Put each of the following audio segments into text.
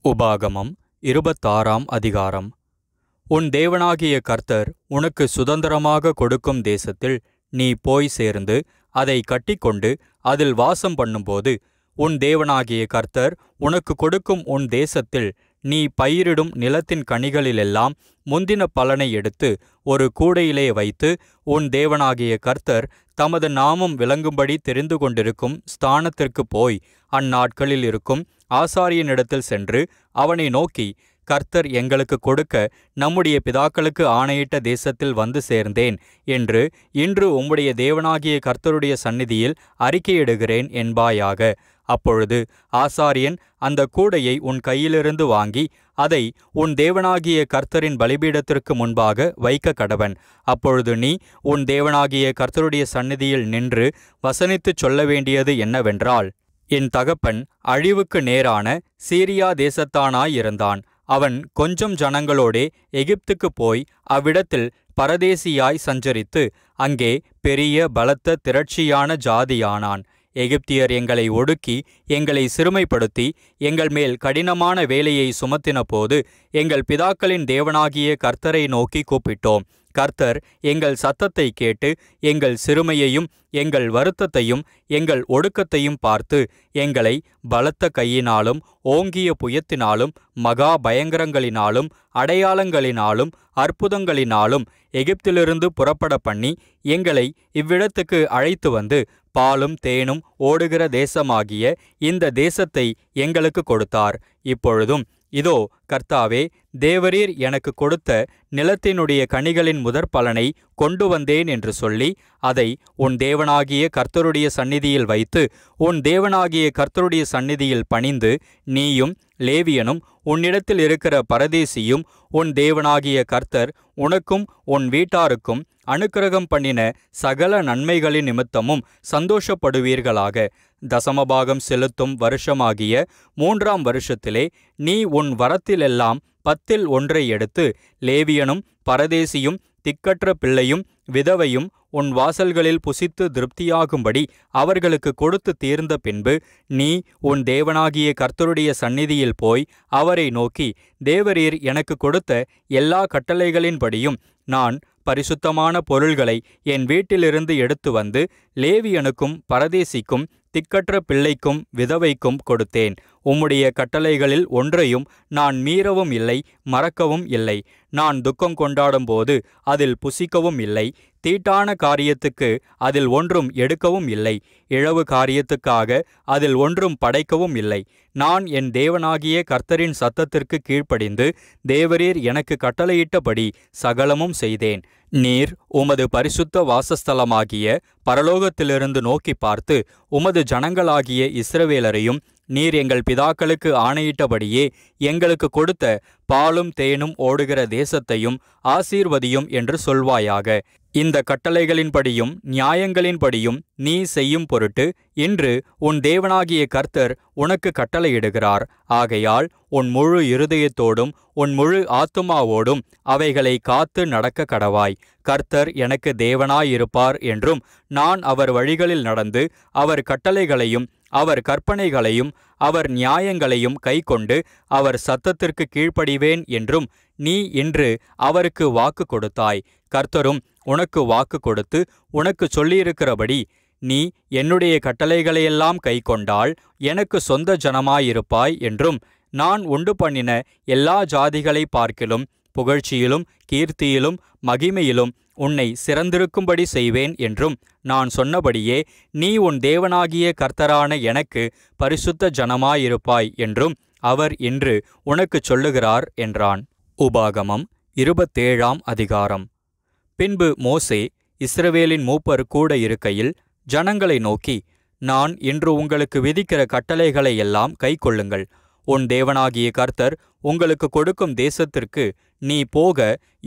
உபாகமம் 26ஆம் அதிகாரம். உன் தேவனாகிய கர்த்தர் உனக்கு சுதந்திரமாக கொடுக்கும் தேசத்தில் நீ போய் சேர்ந்து அதை கட்டிக்கொண்டு அதில் வாசம் பண்ணும்போது, உன் தேவனாகிய கர்த்தர் உனக்கு கொடுக்கும் உன் தேசத்தில் நீ பயிரிடும் நிலத்தின் கனிகளிலெல்லாம் முந்தின பலனை எடுத்து ஒரு கூடையிலே வைத்து, உன் தேவனாகிய கர்த்தர் தமது நாமம் விளங்கும்படி தெரிந்து கொண்டிருக்கும் ஸ்தானத்திற்குப் போய் அந்நாட்களில் இருக்கும் ஆசாரியனிடத்தில் சென்று அவனை நோக்கி, கர்த்தர் எங்களுக்கு கொடுக்க நம்முடைய பிதாக்களுக்கு ஆணையிட்ட தேசத்தில் வந்து சேர்ந்தேன் என்று இன்று உம்முடைய தேவனாகிய கர்த்தருடைய சந்நிதியில் அறிக்கையிடுகிறேன் என்பாயாக. அப்பொழுது ஆசாரியன் அந்த கூடையை உன் கையிலிருந்து வாங்கி அதை உன் தேவனாகிய கர்த்தரின் பலிபீடத்திற்கு முன்பாக வைக்க கடவன். அப்பொழுது நீ உன் தேவனாகிய கர்த்தருடைய சந்நிதியில் நின்று வசனித்துச் சொல்ல வேண்டியது என்னவென்றால், என் தகப்பன் அழிவுக்கு நேரான சீரியா தேசத்தானாயிருந்தான். அவன் கொஞ்சம் ஜனங்களோடே எகிப்துக்குப் போய் அவ்விடத்தில் பரதேசியாய் சஞ்சரித்து அங்கே பெரிய பலத்த திரட்சியான ஜாதியானான். எகிப்தியர் எங்களை ஒடுக்கி எங்களை சிறுமைப்படுத்தி எங்கள் மேல் கடினமான வேலையை சுமத்தின போது எங்கள் பிதாக்களின் தேவனாகிய கர்த்தரை நோக்கி கூப்பிட்டோம். கர்த்தர் எங்கள் சத்தத்தை கேட்டு எங்கள் சிறுமையையும் எங்கள் வருத்தத்தையும் எங்கள் ஒடுக்கத்தையும் பார்த்து எங்களை பலத்த கையினாலும் ஓங்கிய புயத்தினாலும் மகா பயங்கரங்களினாலும் அடையாளங்களினாலும் அற்புதங்களினாலும் எகிப்திலிருந்து புறப்பட பண்ணி எங்களை இவ்விடத்துக்கு அழைத்து வந்து பாலும் தேனும் ஓடுகிற தேசமாகிய இந்த தேசத்தை எங்களுக்கு கொடுத்தார். இப்பொழுதும் இதோ கர்த்தாவே, தேவரீர் எனக்கு கொடுத்த நிலத்தினுடைய கனிகளின் முதற் பலனை கொண்டு வந்தேன் என்று சொல்லி அதை உன் தேவனாகிய கர்த்தருடைய சந்நிதியில் வைத்து உன் தேவனாகிய கர்த்தருடைய சந்நிதியில் பணிந்து, நீயும் லேவியனும் உன்னிடத்தில் இருக்கிற பரதேசியும் உன் தேவனாகிய கர்த்தர் உனக்கும் உன் வீட்டாருக்கும் அனுக்கிரகம் பண்ணின சகல நன்மைகளின் நிமித்தமும் சந்தோஷப்படுவீர்களாக. தசமபாகம் செலுத்தும் வருஷமாகிய 3ஆம் வருஷத்திலே நீ உன் வரத்திலெல்லாம் 10 எடுத்து லேவியனும் பரதேசியும் திக்கற்ற பிள்ளையும் விதவையும் உன் வாசல்களில் புசித்து திருப்தியாகும்படி அவர்களுக்கு கொடுத்து தீர்ந்த பின்பு, நீ உன் தேவனாகிய கர்த்தருடைய சந்நிதியில் போய் அவரை நோக்கி, தேவரீர் எனக்கு கொடுத்த எல்லா கட்டளைகளின்படியும் நான் பரிசுத்தமான பொருள்களை என் வீட்டிலிருந்து எடுத்து வந்து லேவியனுக்கும் பரதேசிக்கும் திக்கற்ற பிள்ளைக்கும் விதவைக்கும் கொடுத்தேன். உம்முடைய கட்டளைகளில் ஒன்றையும் நான் மீறவும் இல்லை, மறக்கவும் இல்லை. நான் துக்கம் கொண்டாடும்போது அதில் புசிக்கவும் இல்லை, தீட்டான காரியத்துக்கு அதில் ஒன்றும் எடுக்கவும் இல்லை, இழவு காரியத்துக்காக அதில் ஒன்றும் படைக்கவும் இல்லை. நான் என் தேவனாகிய கர்த்தரின் சத்தத்திற்கு கீழ்ப்படிந்து தேவரீர் எனக்கு கட்டளையிட்டபடி சகலமும் செய்தேன். நீர் உமது பரிசுத்த வாசஸ்தலமாகிய பரலோகத்திலிருந்து நோக்கி பார்த்து உமது ஜனங்களாகிய இஸ்ரவேலரையும் நீர் எங்கள் பிதாக்களுக்கு ஆணையிட்டபடியே எங்களுக்கு கொடுத்த பாலும் தேனும் ஓடுகிற தேசத்தையும் ஆசீர்வதியும் என்று சொல்வாயாக. இந்த கட்டளைகளின்படியும் நியாயங்களின்படியும் நீ செய்யும் பொருட்டு இன்று உன் தேவனாகிய கர்த்தர் உனக்கு கட்டளையிடுகிறார். ஆகையால் உன் முழு இருதயத்தோடும் உன் முழு ஆத்துமாவோடும் அவைகளை காத்து நடக்க கடவாய். கர்த்தர் எனக்கு தேவனாயிருப்பார் என்றும் நான் அவர் வழிகளில் நடந்து அவர் கட்டளைகளையும் அவர் கற்பனைகளையும் அவர் நியாயங்களையும் கைக்கொண்டு அவர் சத்தத்திற்கு கீழ்ப்படிவேன் என்றும் நீ இன்று அவருக்கு வாக்கு கொடுத்தாய். கர்த்தரும் உனக்கு வாக்கு கொடுத்து உனக்கு சொல்லியிருக்கிறபடி நீ என்னுடைய கட்டளைகளையெல்லாம் கைக்கொண்டால் எனக்கு சொந்த ஜனமாயிருப்பாய் என்றும், நான் உண்டு பண்ணின எல்லா ஜாதிகளை பார்க்கிலும் புகழ்ச்சியிலும் கீர்த்தியிலும் மகிமையிலும் உன்னை சிறந்திருக்கும்படி செய்வேன் என்றும் நான் சொன்னபடியே நீ உன் தேவனாகிய கர்த்தரான எனக்கு பரிசுத்த ஜனமாயிருப்பாய் என்றும் அவர் இன்று உனக்குச் சொல்லுகிறார் என்றான். உபாகமம் 27ஆம் அதிகாரம். பின்பு மோசே இஸ்ரவேலின் மூப்பர் கூட இருக்கையில் ஜனங்களை நோக்கி, நான் இன்று உங்களுக்கு விதிக்கிற கட்டளைகளை எல்லாம் கைக்கொள்ளுங்கள். உன் தேவனாகிய கர்த்தர் உங்களுக்கு கொடுக்கும் தேசத்திற்கு நீ போக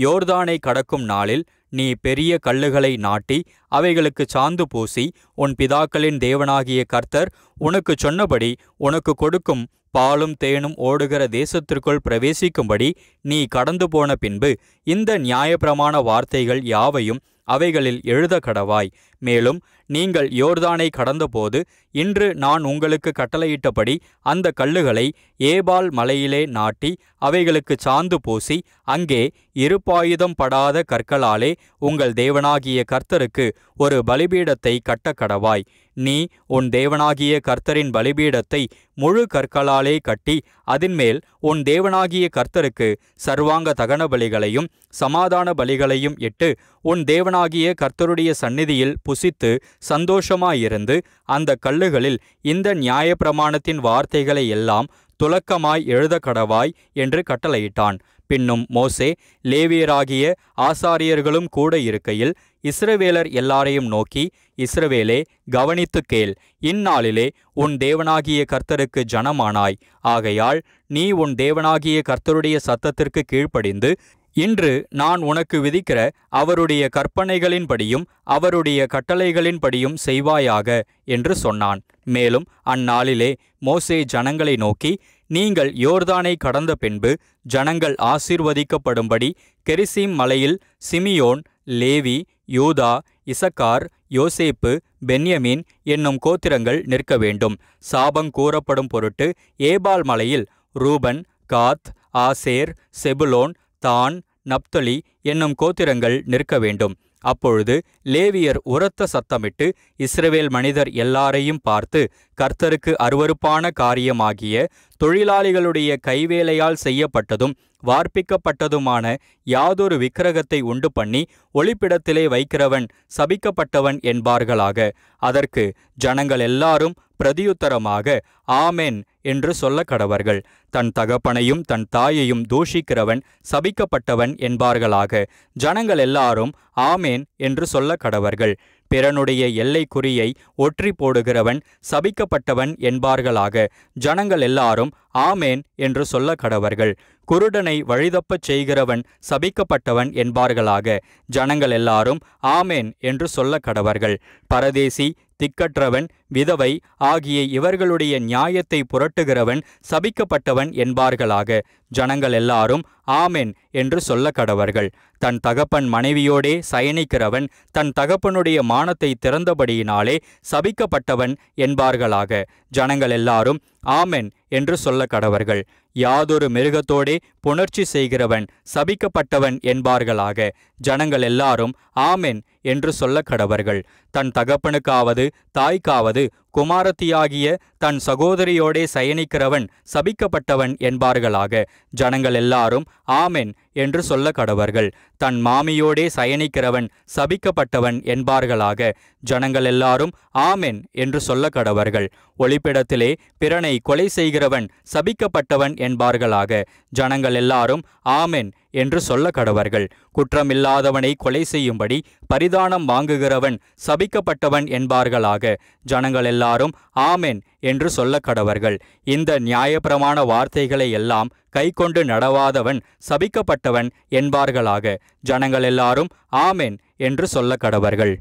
யோர்தானை கடக்கும் நாளில் நீ பெரிய கல்லுகளை நாட்டி அவைகளுக்கு சாந்து பூசி உன் பிதாக்களின் தேவனாகிய கர்த்தர் உனக்கு சொன்னபடி உனக்கு கொடுக்கும் பாலும் தேனும் ஓடுகிற தேசத்திற்குள் பிரவேசிக்கும்படி நீ கடந்து போன பின்பு இந்த நியாயப்பிரமாண வார்த்தைகள் யாவையும் அவைகளில் எழுத கடவாய். மேலும் நீங்கள் யோர்தானை கடந்தபோது இன்று நான் உங்களுக்கு கட்டளையிட்டபடி அந்த கல்லுகளை ஏபால் மலையிலே நாட்டி அவைகளுக்கு சாந்து பூசி அங்கே இருபாயுதம் படாத கற்களாலே உங்கள் தேவனாகிய கர்த்தருக்கு ஒரு பலிபீடத்தை கட்டக்கடவாய். நீ உன் தேவனாகிய கர்த்தரின் பலிபீடத்தை முழு கற்களாலே கட்டி அதின்மேல் உன் தேவனாகிய கர்த்தருக்கு சர்வாங்க தகன பலிகளையும் சமாதான பலிகளையும் இட்டு உன் தேவனாகிய கர்த்தருடைய சந்நிதியில் புசித்து சந்தோஷமாயிருந்து அந்த கல்லுகளில் இந்த நியாயப்பிரமாணத்தின் வார்த்தைகளை எல்லாம் துலக்கமாய் எழுத கடவாய் என்று கட்டளையிட்டான். பின்னும் மோசே லேவியராகிய ஆசாரியர்களும் கூட இருக்கையில் இஸ்ரவேலர் எல்லாரையும் நோக்கி, இஸ்ரவேலே, கவனித்து கேள். இந்நாளிலே உன் தேவனாகிய கர்த்தருக்கு ஜனமானாய். ஆகையால் நீ உன் தேவனாகிய கர்த்தருடைய சத்தத்திற்கு கீழ்ப்படிந்து இன்று நான் உனக்கு விதிக்கிற அவருடைய கற்பனைகளின்படியும் அவருடைய கட்டளைகளின்படியும் செய்வாயாக என்று சொன்னான். மேலும் அந்நாளிலே மோசே ஜனங்களை நோக்கி, நீங்கள் யோர்தானை கடந்த பின்பு ஜனங்கள் ஆசீர்வதிக்கப்படும்படி கெரிசீம் மலையில் சிமியோன், லேவி, யூதா, இசக்கார், யோசேப்பு, பென்யமீன் என்னும் கோத்திரங்கள் நிற்க வேண்டும். சாபம் கூறப்படும் பொருட்டு ஏபால் மலையில் ரூபன், காத், ஆசேர், செபுலோன், தான், நப்தலி என்னும் கோத்திரங்கள் நிற்க வேண்டும். அப்பொழுது லேவியர் உரத்த சத்தமிட்டு இஸ்ரவேல் மனிதர் எல்லாரையும் பார்த்து, கர்த்தருக்கு அருவருப்பான காரியமாகிய தொழிலாளிகளுடைய கைவேலையால் செய்யப்பட்டதும் வார்ப்பிக்கப்பட்டதுமான யாதொரு விக்கிரகத்தை உண்டு பண்ணி ஒளிப்பிடத்திலே வைக்கிறவன் சபிக்கப்பட்டவன் என்பார்களாக. அதற்கு ஜனங்கள் எல்லாரும் பிரதியுத்தரமாக ஆமென் என்று சொல்ல கடவர்கள். தன் தகப்பனையும் தன் தாயையும் தூஷிக்கிறவன் சபிக்கப்பட்டவன் என்பார்களாக. ஜனங்கள் எல்லாரும் ஆமென் என்று சொல்ல கடவர்கள். பிறனுடைய எல்லைக்குறியை ஒற்றி போடுகிறவன் சபிக்கப்பட்டவன் என்பார்களாக. ஜனங்கள் எல்லாரும் ஆமென் என்று சொல்ல கடவர்கள். குருடனை வழிதப்பச் செய்கிறவன் சபிக்கப்பட்டவன் என்பார்களாக. ஜனங்கள் எல்லாரும் ஆமென் என்று சொல்ல கடவர்கள். பரதேசி, திக்கற்றவன், விதவை ஆகிய இவர்களுடைய நியாயத்தை புரட்டுகிறவன் சபிக்கப்பட்டவன் என்பார்களாக. ஜனங்கள் எல்லாரும் ஆமென் என்று சொல்ல கடவர்கள். தன் தகப்பன் மனைவியோடே சயனிக்கிறவன் தன் தகப்பனுடைய மானத்தை திறந்தபடியினாலே சபிக்கப்பட்டவன் என்பார்களாக. ஜனங்கள் எல்லாரும் ஆமென் என்று சொல்ல கடவர்கள். யாதொரு மிருகத்தோடே புணர்ச்சி செய்கிறவன் சபிக்கப்பட்டவன் என்பார்களாக. ஜனங்கள் எல்லாரும் ஆமென் என்று சொல்ல கடவர்கள். தன் தகப்பனுக்காவது தாய்க்காவது குமாரத்தியாகிய தன் சகோதரியோடே சயனிக்கிறவன் சபிக்கப்பட்டவன் என்பார்களாக. ஜனங்கள் எல்லாரும் ஆமென் என்று சொல்ல கடவர்கள். தன் மாமியோடே சயனிக்கிறவன் சபிக்கப்பட்டவன் என்பார்களாக. ஜனங்கள் எல்லாரும் ஆமென் என்று சொல்ல கடவர்கள். ஒளிப்பிடத்திலே பிறனை கொலை செய்கிறவன் சபிக்கப்பட்டவன் என்பார்களாக. ஜனங்கள் எல்லாரும் ஆமென் என்று சொல்ல கடவர்கள். குற்றமில்லாதவனை கொலை செய்யும்படி பரிதானம் வாங்குகிறவன் சபிக்கப்பட்டவன் என்பார்களாக. ஜனங்கள் எல்லாரும் ஆமென் என்று சொல்ல கடவர்கள். இந்த நியாயப்பிரமாண வார்த்தைகளை எல்லாம் கைக்கொண்டு நடவாதவன் சபிக்கப்பட்டவன் என்பார்களாக. ஜனங்கள் எல்லாரும் ஆமென் என்று சொல்ல கடவர்கள்.